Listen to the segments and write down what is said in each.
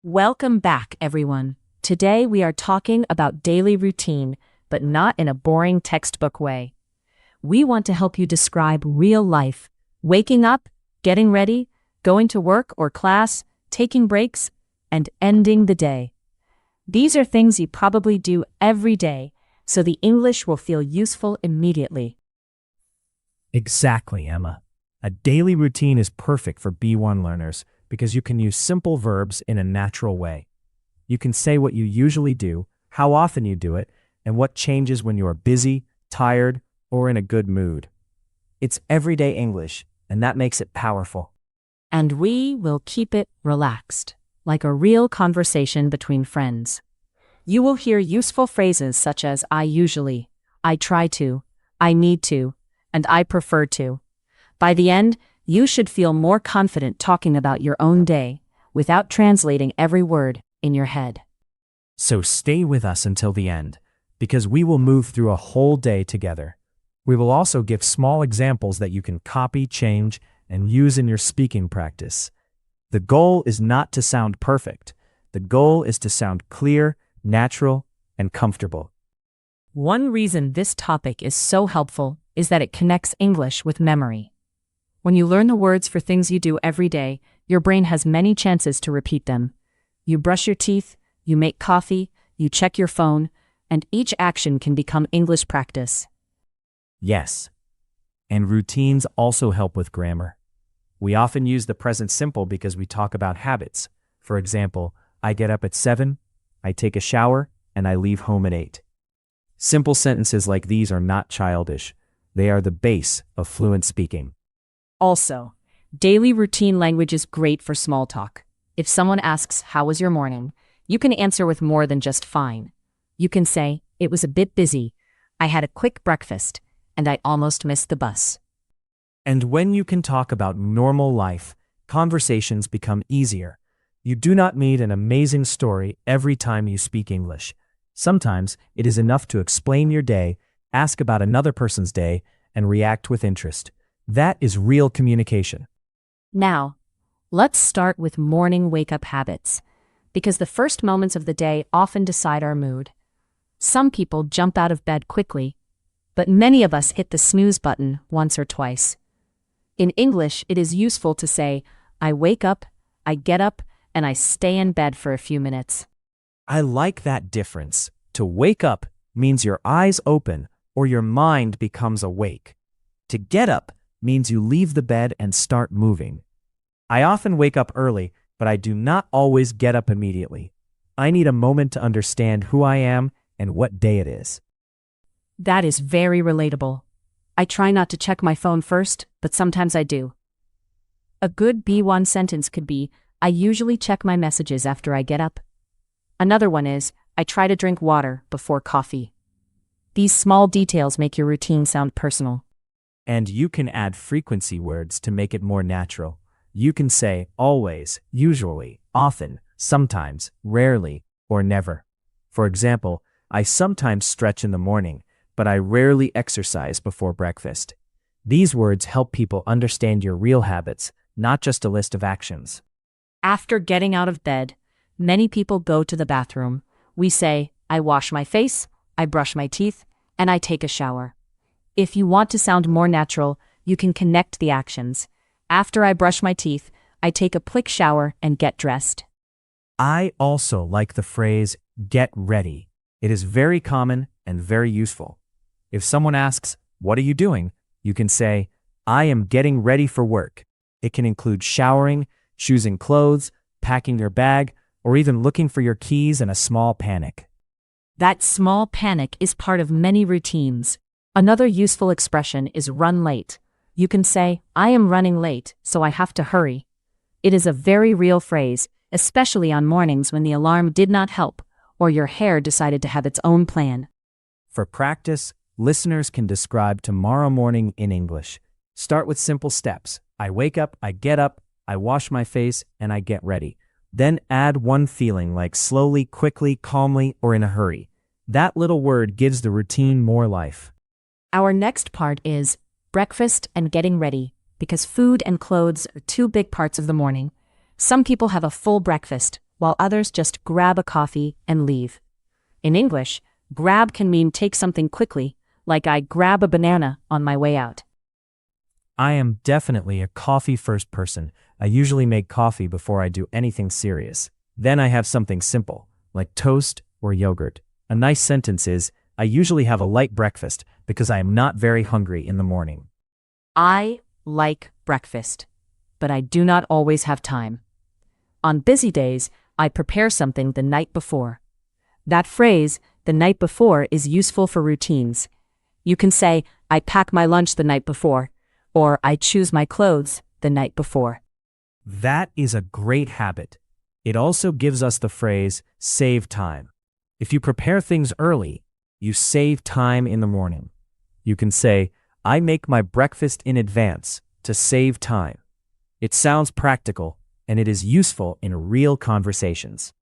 Welcome back, everyone. Today we are talking about daily routine, but not in a boring textbook way. We want to help you describe real life, waking up, getting ready, going to work or class, taking breaks, and ending the day. These are things you probably do every day, so the English will feel useful immediately. Exactly, Emma. A daily routine is perfect for B1 learners because you can use simple verbs in a natural way. You can say what you usually do, how often you do it, and what changes when you are busy, tired, or in a good mood. It's everyday English, and that makes it powerful. And we will keep it relaxed, like a real conversation between friends. You will hear useful phrases such as I usually, I try to, I need to, and I prefer to. By the end, you should feel more confident talking about your own day without translating every word in your head. So stay with us until the end, because we will move through a whole day together. We will also give small examples that you can copy, change, and use in your speaking practice. The goal is not to sound perfect. The goal is to sound clear, natural, and comfortable. One reason this topic is so helpful is that it connects English with memory. When you learn the words for things you do every day, your brain has many chances to repeat them. You brush your teeth, you make coffee, you check your phone, and each action can become English practice. Yes. And routines also help with grammar. We often use the present simple because we talk about habits. For example, I get up at 7, I take a shower, and I leave home at 8. Simple sentences like these are not childish. They are the base of fluent speaking. Also, daily routine language is great for small talk. If someone asks, "How was your morning?" you can answer with more than just fine. You can say, "It was a bit busy. I had a quick breakfast, and I almost missed the bus." And when you can talk about normal life, conversations become easier. You do not need an amazing story every time you speak English. Sometimes it is enough to explain your day, ask about another person's day, and react with interest. That is real communication. Now, let's start with morning wake-up habits, because the first moments of the day often decide our mood. Some people jump out of bed quickly, but many of us hit the snooze button once or twice. In English, it is useful to say, I wake up, I get up, and I stay in bed for a few minutes. I like that difference. To wake up means your eyes open or your mind becomes awake. To get up means you leave the bed and start moving. I often wake up early, but I do not always get up immediately. I need a moment to understand who I am and what day it is. That is very relatable. I try not to check my phone first, but sometimes I do. A good B1 sentence could be, I usually check my messages after I get up. Another one is, I try to drink water before coffee. These small details make your routine sound personal. And you can add frequency words to make it more natural. You can say always, usually, often, sometimes, rarely, or never. For example, I sometimes stretch in the morning, but I rarely exercise before breakfast. These words help people understand your real habits, not just a list of actions. After getting out of bed, many people go to the bathroom. We say, I wash my face, I brush my teeth, and I take a shower. If you want to sound more natural, you can connect the actions. After I brush my teeth, I take a quick shower and get dressed. I also like the phrase, get ready. It is very common and very useful. If someone asks, what are you doing? You can say, I am getting ready for work. It can include showering, choosing clothes, packing your bag, or even looking for your keys in a small panic. That small panic is part of many routines. Another useful expression is run late. You can say, I am running late, so I have to hurry. It is a very real phrase, especially on mornings when the alarm did not help, or your hair decided to have its own plan. For practice, listeners can describe tomorrow morning in English. Start with simple steps. I wake up, I get up, I wash my face, and I get ready. Then add one feeling like slowly, quickly, calmly, or in a hurry. That little word gives the routine more life. Our next part is breakfast and getting ready, because food and clothes are two big parts of the morning. Some people have a full breakfast, while others just grab a coffee and leave. In English, grab can mean take something quickly, like I grab a banana on my way out. I am definitely a coffee-first person. I usually make coffee before I do anything serious. Then I have something simple, like toast or yogurt. A nice sentence is, I usually have a light breakfast because I am not very hungry in the morning. I like breakfast, but I do not always have time. On busy days, I prepare something the night before. That phrase, the night before, is useful for routines. You can say, I pack my lunch the night before, or I choose my clothes the night before. That is a great habit. It also gives us the phrase, save time. If you prepare things early, you save time in the morning. You can say, I make my breakfast in advance to save time. It sounds practical, and it is useful in real conversations.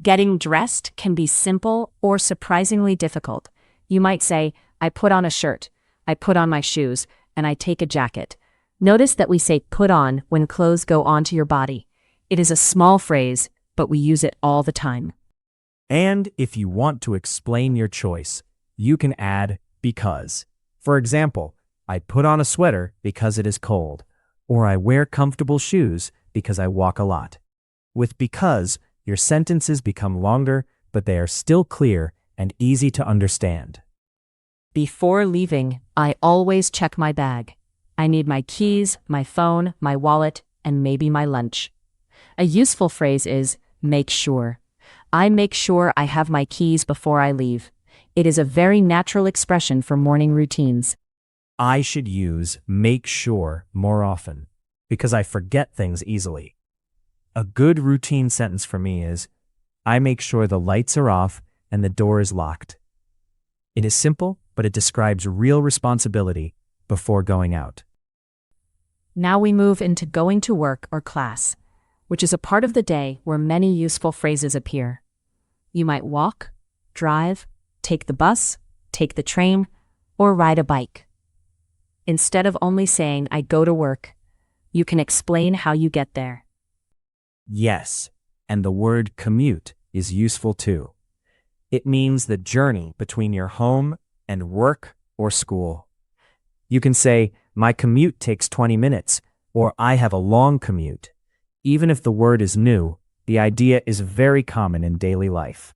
Getting dressed can be simple or surprisingly difficult. You might say, I put on a shirt, I put on my shoes, and I take a jacket. Notice that we say put on when clothes go onto your body. It is a small phrase, but we use it all the time. And if you want to explain your choice, you can add because. For example, I put on a sweater because it is cold, or I wear comfortable shoes because I walk a lot. With because, your sentences become longer, but they are still clear and easy to understand. Before leaving, I always check my bag. I need my keys, my phone, my wallet, and maybe my lunch. A useful phrase is, make sure. I make sure I have my keys before I leave. It is a very natural expression for morning routines. I should use make sure more often because I forget things easily. A good routine sentence for me is, I make sure the lights are off and the door is locked. It is simple, but it describes real responsibility before going out. Now we move into going to work or class, which is a part of the day where many useful phrases appear. You might walk, drive, take the bus, take the train, or ride a bike. Instead of only saying, I go to work, you can explain how you get there. Yes, and the word commute is useful too. It means the journey between your home and work or school. You can say, my commute takes 20 minutes, or I have a long commute. Even if the word is new, the idea is very common in daily life.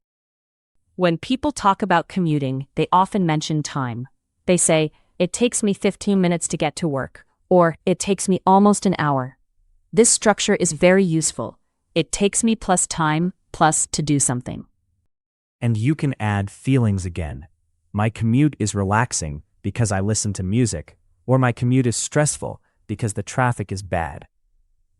When people talk about commuting, they often mention time. They say, it takes me 15 minutes to get to work, or it takes me almost an hour. This structure is very useful. It takes me plus time, plus to do something. And you can add feelings again. My commute is relaxing because I listen to music, or my commute is stressful because the traffic is bad.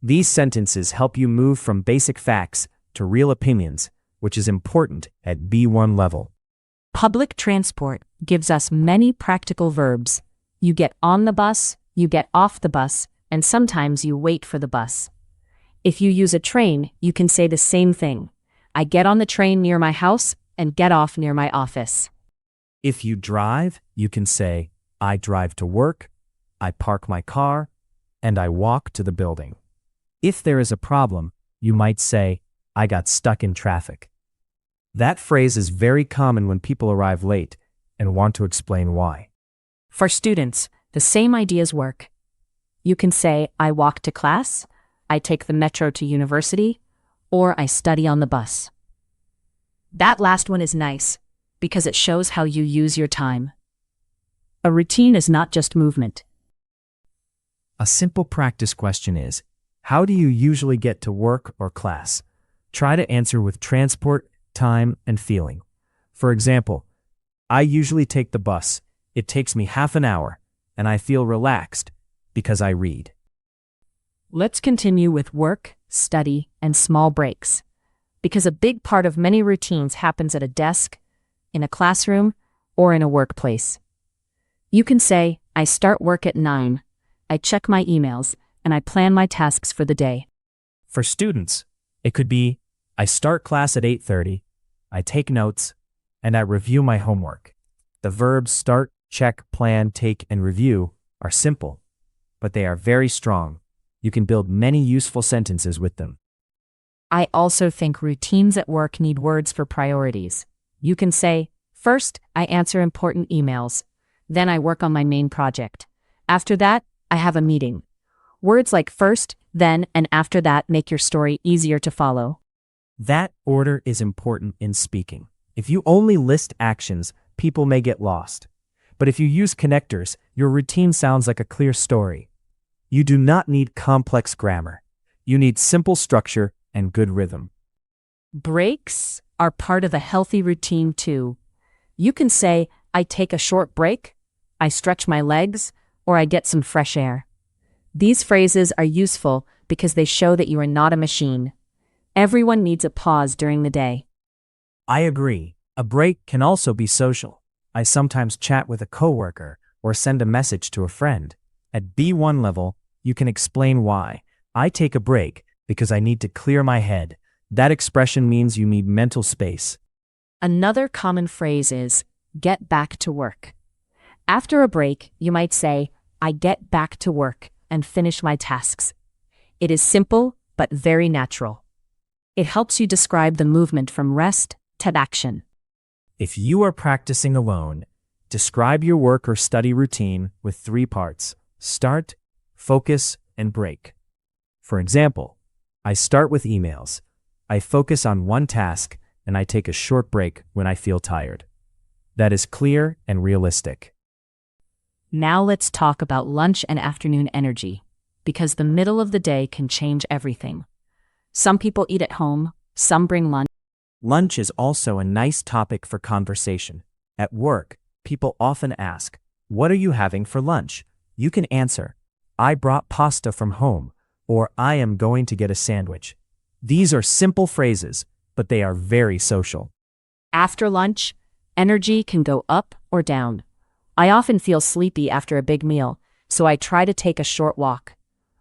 These sentences help you move from basic facts to real opinions, which is important at B1 level. Public transport gives us many practical verbs. You get on the bus, you get off the bus, and sometimes you wait for the bus. If you use a train, you can say the same thing. I get on the train near my house and get off near my office. If you drive, you can say, I drive to work, I park my car, and I walk to the building. If there is a problem, you might say, I got stuck in traffic. That phrase is very common when people arrive late and want to explain why. For students, the same ideas work. You can say, I walk to class, I take the metro to university, or I study on the bus. That last one is nice because it shows how you use your time. A routine is not just movement. A simple practice question is, how do you usually get to work or class? Try to answer with transport, time, and feeling. For example, I usually take the bus. It takes me half an hour, and I feel relaxed because I read. Let's continue with work, study, and small breaks. Because a big part of many routines happens at a desk, in a classroom, or in a workplace. You can say, I start work at 9, I check my emails, and I plan my tasks for the day. For students, it could be, I start class at 8:30, I take notes, and I review my homework. The verbs start, check, plan, take, and review are simple, but they are very strong. You can build many useful sentences with them. I also think routines at work need words for priorities. You can say, first, I answer important emails. Then I work on my main project. After that, I have a meeting. Words like first, then, and after that make your story easier to follow. That order is important in speaking. If you only list actions, people may get lost. But if you use connectors, your routine sounds like a clear story. You do not need complex grammar. You need simple structure and good rhythm. Breaks are part of a healthy routine too. You can say, I take a short break, I stretch my legs, or I get some fresh air. These phrases are useful because they show that you are not a machine. Everyone needs a pause during the day. I agree. A break can also be social. I sometimes chat with a coworker or send a message to a friend. At B1 level, you can explain why. I take a break because I need to clear my head. That expression means you need mental space. Another common phrase is, get back to work. After a break, you might say, I get back to work and finish my tasks. It is simple, but very natural. It helps you describe the movement from rest to action. If you are practicing alone, describe your work or study routine with 3 parts: start, focus, and break. For example, I start with emails. I focus on one task, and I take a short break when I feel tired. That is clear and realistic. Now let's talk about lunch and afternoon energy, because the middle of the day can change everything. Some people eat at home, some bring lunch. Lunch is also a nice topic for conversation. At work, people often ask, "What are you having for lunch?" You can answer, "I brought pasta from home," or "I am going to get a sandwich." These are simple phrases, but they are very social. After lunch, energy can go up or down. I often feel sleepy after a big meal, so I try to take a short walk.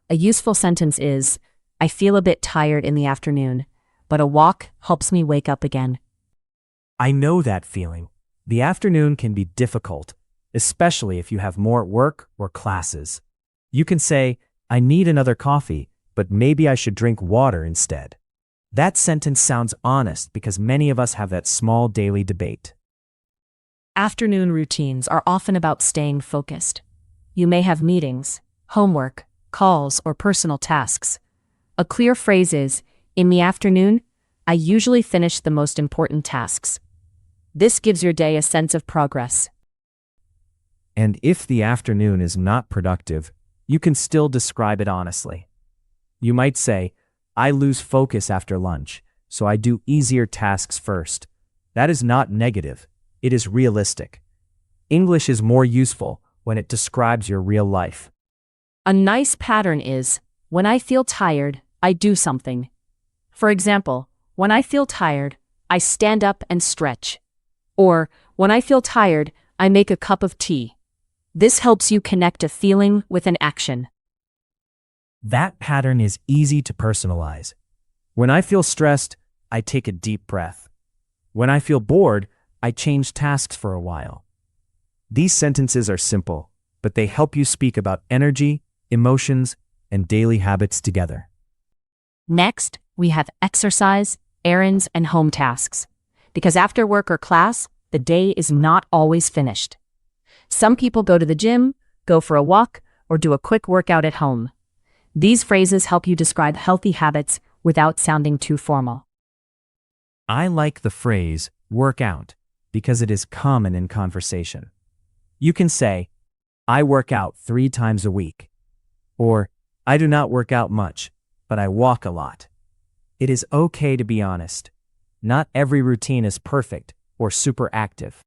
A useful sentence is, I feel a bit tired in the afternoon, but a walk helps me wake up again. I know that feeling. The afternoon can be difficult, especially if you have more work or classes. You can say, I need another coffee, but maybe I should drink water instead. That sentence sounds honest because many of us have that small daily debate. Afternoon routines are often about staying focused. You may have meetings, homework, calls, or personal tasks. A clear phrase is, in the afternoon, I usually finish the most important tasks. This gives your day a sense of progress. And if the afternoon is not productive, you can still describe it honestly. You might say, I lose focus after lunch, so I do easier tasks first. That is not negative. It is realistic. English is more useful when it describes your real life. A nice pattern is, when I feel tired, I do something. For example, when I feel tired, I stand up and stretch. Or, when I feel tired, I make a cup of tea. This helps you connect a feeling with an action. That pattern is easy to personalize. When I feel stressed, I take a deep breath. When I feel bored, I change tasks for a while. These sentences are simple, but they help you speak about energy, emotions, and daily habits together. Next, we have exercise, errands, and home tasks. Because after work or class, the day is not always finished. Some people go to the gym, go for a walk, or do a quick workout at home. These phrases help you describe healthy habits without sounding too formal. I like the phrase, work out, because it is common in conversation. You can say, I work out 3 times a week. Or, I do not work out much, but I walk a lot. It is okay to be honest. Not every routine is perfect or super active.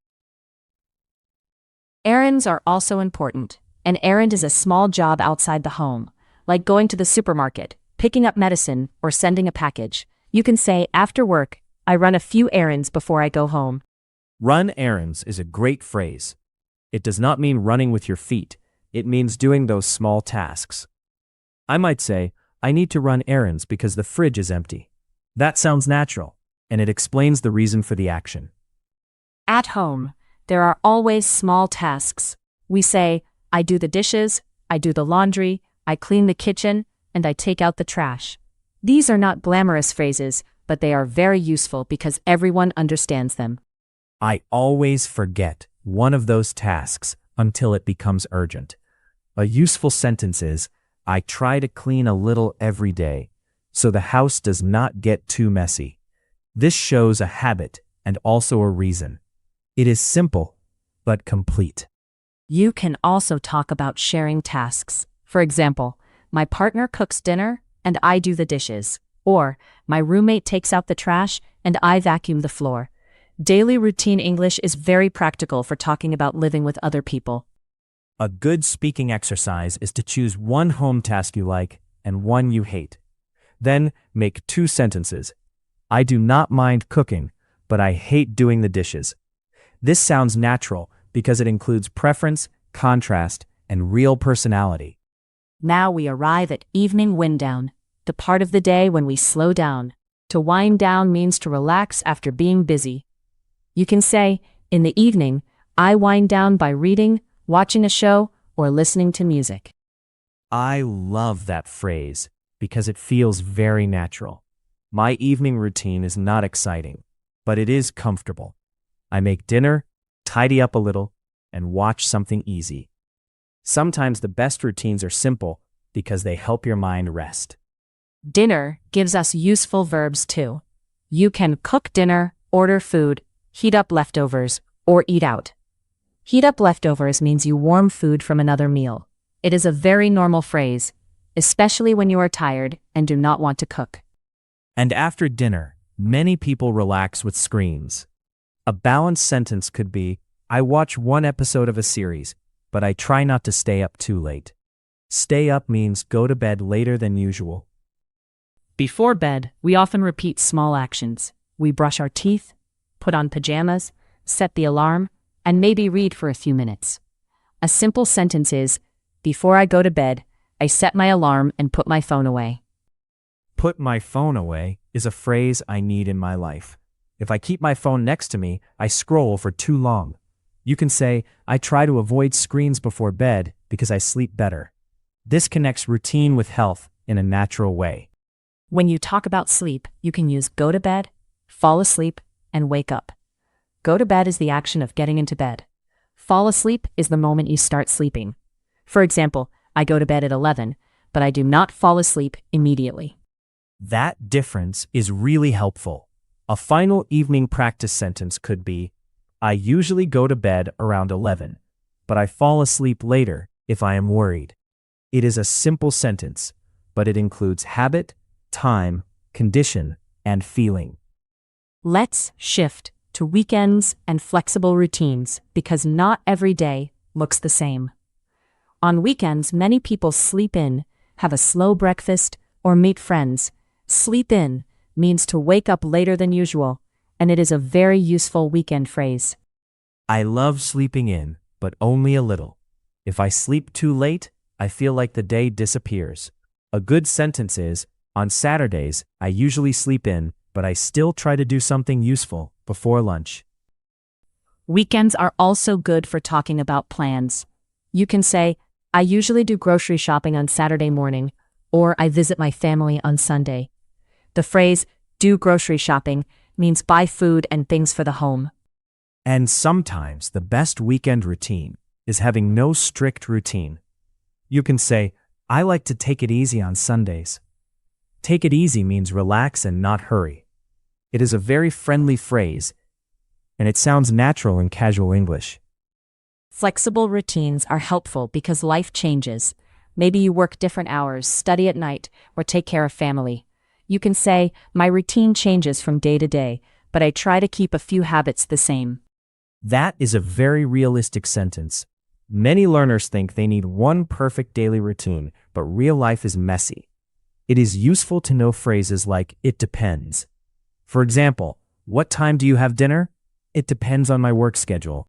Errands are also important. An errand is a small job outside the home, like going to the supermarket, picking up medicine, or sending a package. You can say, after work, I run a few errands before I go home. Run errands is a great phrase. It does not mean running with your feet. It means doing those small tasks. I might say, I need to run errands because the fridge is empty. That sounds natural, and it explains the reason for the action. At home, there are always small tasks. We say, I do the dishes, I do the laundry, I clean the kitchen, and I take out the trash. These are not glamorous phrases, but they are very useful because everyone understands them. I always forget one of those tasks until it becomes urgent. A useful sentence is, I try to clean a little every day, so the house does not get too messy. This shows a habit and also a reason. It is simple, but complete. You can also talk about sharing tasks. For example, my partner cooks dinner and I do the dishes. Or, my roommate takes out the trash and I vacuum the floor. Daily routine English is very practical for talking about living with other people. A good speaking exercise is to choose one home task you like and one you hate. Then, make 2 sentences. I do not mind cooking, but I hate doing the dishes. This sounds natural because it includes preference, contrast, and real personality. Now we arrive at evening wind down, the part of the day when we slow down. To wind down means to relax after being busy. You can say, in the evening, I wind down by reading, watching a show, or listening to music. I love that phrase because it feels very natural. My evening routine is not exciting, but it is comfortable. I make dinner, tidy up a little, and watch something easy. Sometimes the best routines are simple because they help your mind rest. Dinner gives us useful verbs too. You can cook dinner, order food, heat up leftovers, or eat out. Heat up leftovers means you warm food from another meal. It is a very normal phrase, especially when you are tired and do not want to cook. And after dinner, many people relax with screens. A balanced sentence could be, I watch one episode of a series, but I try not to stay up too late. Stay up means go to bed later than usual. Before bed, we often repeat small actions. We brush our teeth, put on pajamas, set the alarm, and maybe read for a few minutes. A simple sentence is, before I go to bed, I set my alarm and put my phone away. Put my phone away is a phrase I need in my life. If I keep my phone next to me, I scroll for too long. You can say, I try to avoid screens before bed because I sleep better. This connects routine with health in a natural way. When you talk about sleep, you can use go to bed, fall asleep, and wake up. Go to bed is the action of getting into bed. Fall asleep is the moment you start sleeping. For example, I go to bed at 11, but I do not fall asleep immediately. That difference is really helpful. A final evening practice sentence could be, I usually go to bed around 11, but I fall asleep later if I am worried. It is a simple sentence, but it includes habit, time, condition, and feeling. Let's shift to weekends and flexible routines because not every day looks the same. On weekends, many people sleep in, have a slow breakfast, or meet friends. Sleep in means to wake up later than usual, and it is a very useful weekend phrase. I love sleeping in, but only a little. If I sleep too late, I feel like the day disappears. A good sentence is, on Saturdays, I usually sleep in, but I still try to do something useful before lunch. Weekends are also good for talking about plans. You can say, I usually do grocery shopping on Saturday morning, or I visit my family on Sunday. The phrase, do grocery shopping, means buy food and things for the home. And sometimes the best weekend routine is having no strict routine. You can say, I like to take it easy on Sundays. Take it easy means relax and not hurry. It is a very friendly phrase, and it sounds natural in casual English. Flexible routines are helpful because life changes. Maybe you work different hours, study at night, or take care of family. You can say, my routine changes from day to day, but I try to keep a few habits the same. That is a very realistic sentence. Many learners think they need one perfect daily routine, but real life is messy. It is useful to know phrases like, it depends. For example, what time do you have dinner? It depends on my work schedule.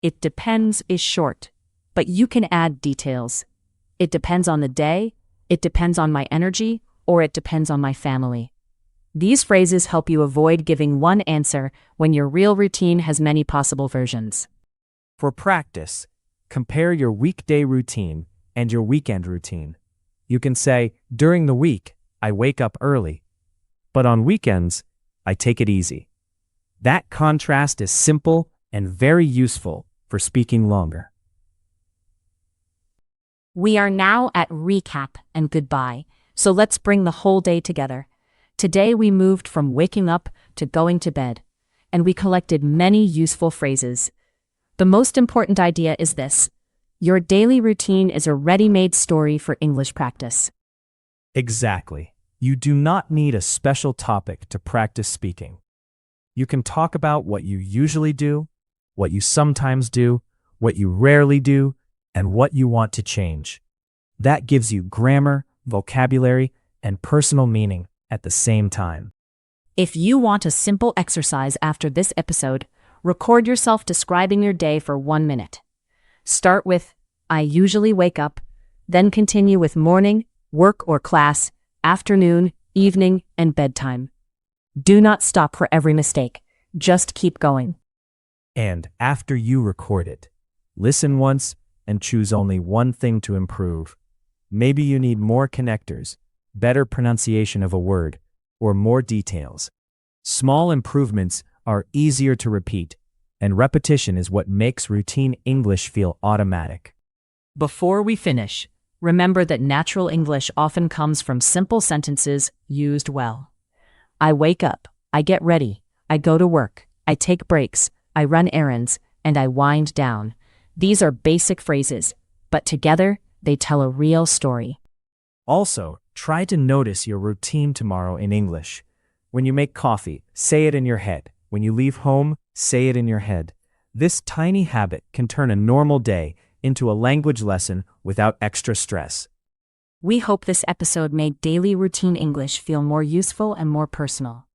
It depends is short, but you can add details. It depends on the day, it depends on my energy, or it depends on my family. These phrases help you avoid giving one answer when your real routine has many possible versions. For practice, compare your weekday routine and your weekend routine. You can say, during the week, I wake up early. But on weekends, I take it easy. That contrast is simple and very useful for speaking longer. We are now at recap and goodbye, so let's bring the whole day together. Today we moved from waking up to going to bed, and we collected many useful phrases. The most important idea is this: your daily routine is a ready-made story for English practice. Exactly. You do not need a special topic to practice speaking. You can talk about what you usually do, what you sometimes do, what you rarely do, and what you want to change. That gives you grammar, vocabulary, and personal meaning at the same time. If you want a simple exercise after this episode, record yourself describing your day for 1 minute. Start with, I usually wake up, then continue with morning, work or class, afternoon, evening, and bedtime. Do not stop for every mistake. Just keep going. And after you record it, listen once and choose only one thing to improve. Maybe you need more connectors, better pronunciation of a word, or more details. Small improvements are easier to repeat, and repetition is what makes routine English feel automatic. Before we finish, remember that natural English often comes from simple sentences used well. I wake up, I get ready, I go to work, I take breaks, I run errands, and I wind down. These are basic phrases, but together they tell a real story. Also, try to notice your routine tomorrow in English. When you make coffee, say it in your head. When you leave home, say it in your head. This tiny habit can turn a normal day into a language lesson without extra stress. We hope this episode made daily routine English feel more useful and more personal.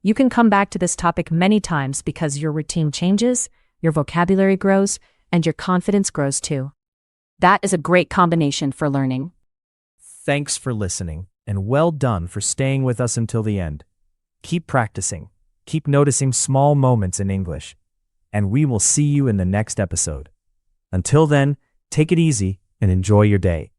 You can come back to this topic many times because your routine changes, your vocabulary grows, and your confidence grows too. That is a great combination for learning. Thanks for listening, and well done for staying with us until the end. Keep practicing, keep noticing small moments in English, and we will see you in the next episode. Until then, take it easy and enjoy your day.